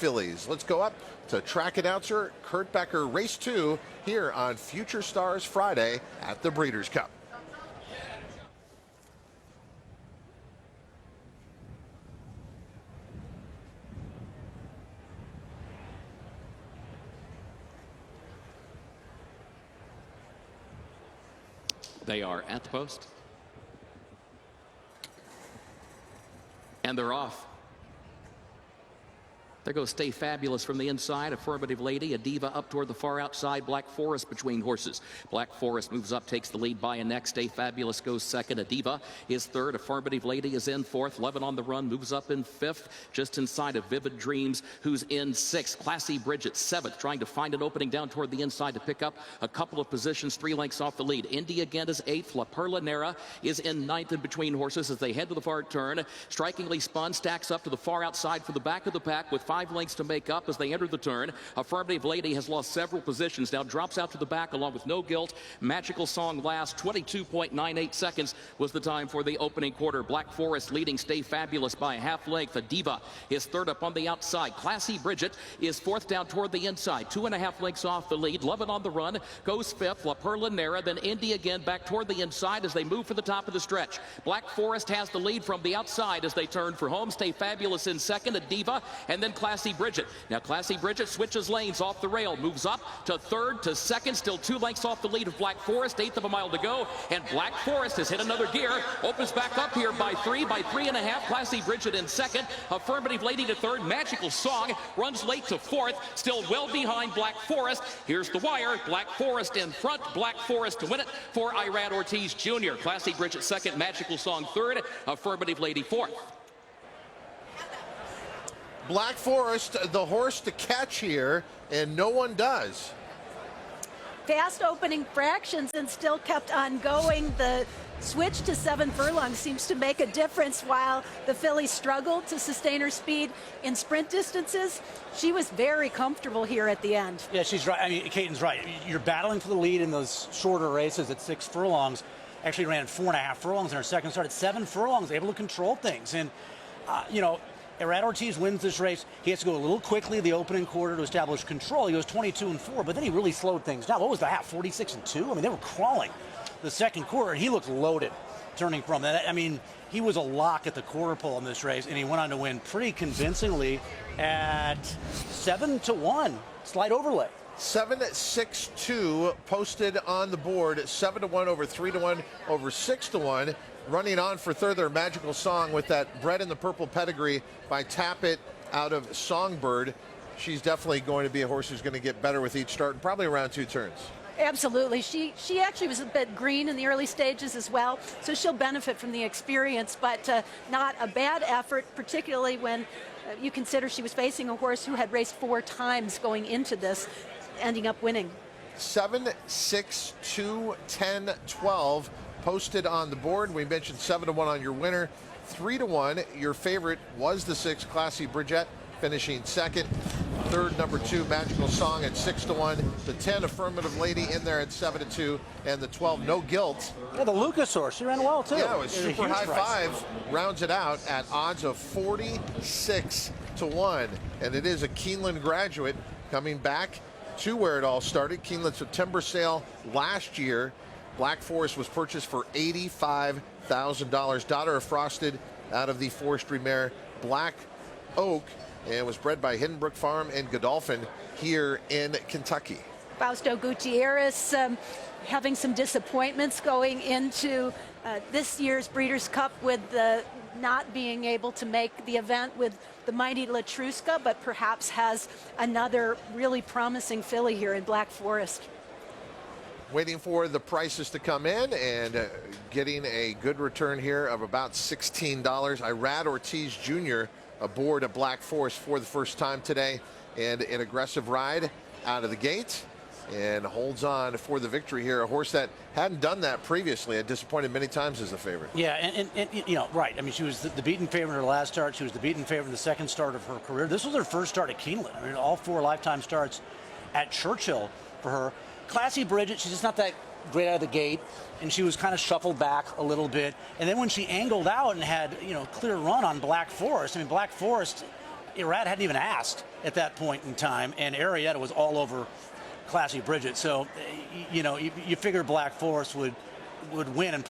fillies. Let's go up to track announcer Kurt Becker, race 2 here on Future Stars Friday at the Breeders' Cup. They are at the post. And they're off. There goes Stay Fabulous from the inside. Affirmative Lady, a diva up toward the far outside. Black Forest between horses. Black Forest moves up, takes the lead by a neck. Stay Fabulous goes second. A diva is third. Affirmative Lady is in fourth. Levin on the run moves up in fifth. Just inside of Vivid Dreams, who's in sixth. Classy Bridget seventh, trying to find an opening down toward the inside to pick up a couple of positions, 3 lengths off the lead. Indy again is eighth. La Perla NYRA is in ninth in between horses as they head to the far turn. Strikingly spun, stacks up to the far outside for the back of the pack with 5 lengths to make up as they enter the turn. Affirmative Lady has lost several positions, now drops out to the back along with No Guilt. Magical Song last. 22.98 seconds was the time for the opening quarter. Black Forest leading Stay Fabulous by a half length. A diva is third up on the outside. Classy Bridget is fourth down toward the inside, 2.5 lengths off the lead. Lovin' on the run goes fifth. La Perla NYRA, then Indy again back toward the inside as they move for the top of the stretch. Black Forest has the lead from the outside as they turn for home. Stay Fabulous in second, a diva, and then Classy Bridget. Now Classy Bridget switches lanes off the rail, moves up to third to second, still 2 lengths off the lead of Black Forest, 1/8 of a mile to go, and Black Forest has hit another gear, opens back up here by 3.5. Classy Bridget in second, Affirmative Lady to third, Magical Song runs late to fourth, still well behind Black Forest. Here's the wire, Black Forest in front, Black Forest to win it for Irad Ortiz Jr. Classy Bridget second, Magical Song third, Affirmative Lady fourth. Black Forest, the horse to catch here, and no one does. Fast opening fractions and still kept on going. The switch to 7 furlongs seems to make a difference. While the filly struggled to sustain her speed in sprint distances, she was very comfortable here at the end. Yeah, she's right. I mean, Caton's right. You're battling for the lead in those shorter races at 6 furlongs. Actually ran 4.5 furlongs in her second start at 7 furlongs, able to control things. And, you know, Irad Ortiz wins this race. He has to go a little quickly the opening quarter to establish control. He goes 22-4, but then he really slowed things down. What was the half? 46-2? I mean, they were crawling the second quarter, and he looked loaded turning from that. I mean, he was a lock at the quarter pole in this race, and he went on to win pretty convincingly at 7-1. Slight overlay. 7-6-2 posted on the board. 7-1 over 3-1 over 6-1. Running on for third there, Magical Song with that Bred in the Purple pedigree by Tappet out of Songbird. She's definitely going to be a horse who's going to get better with each start and probably around 2 turns. Absolutely. She actually was a bit green in the early stages as well, so she'll benefit from the experience, but not a bad effort, particularly when you consider she was facing a horse who had raced 4 times going into this, ending up winning. 7-6-2, 10-12 posted on the board. We mentioned 7-1 on your winner. 3-1, your favorite was the 6, Classy Bridget, finishing second. Third, number 2, Magical Song at 6-1. The 10, Affirmative Lady in there at 7-2, and the 12, No Guilt. Yeah, the Lucas horse, she ran well too. Yeah, it was super high five. Rounds it out at odds of 46-1, and it is a Keenland graduate coming back to where it all started. Keenland September sale last year. Black Forest was purchased for $85,000. Daughter of Frosted out of the forestry mare Black Oak, and was bred by Hiddenbrook Farm and Godolphin here in Kentucky. Fausto Gutierrez having some disappointments going into this year's Breeders' Cup with not being able to make the event with the mighty Latruska, but perhaps has another really promising filly here in Black Forest. Waiting for the prices to come in and getting a good return here of about $16. Irad Ortiz Jr. aboard a Black Forest for the first time today, and an aggressive ride out of the gate, and holds on for the victory here. A horse that hadn't done that previously, had disappointed many times as a favorite. Yeah, and you know, right. I mean, she was the beaten favorite in her last start. She was the beaten favorite in the second start of her career. This was her first start at Keenland. I mean, all 4 lifetime starts at Churchill for her. Classy Bridget, she's just not that great out of the gate, and she was kind of shuffled back a little bit. And then when she angled out and had, you know, clear run on Black Forest, I mean, Black Forest, Irad hadn't even asked at that point in time, and Arrieta was all over Classy Bridget. So, you know, you figure Black Forest would win and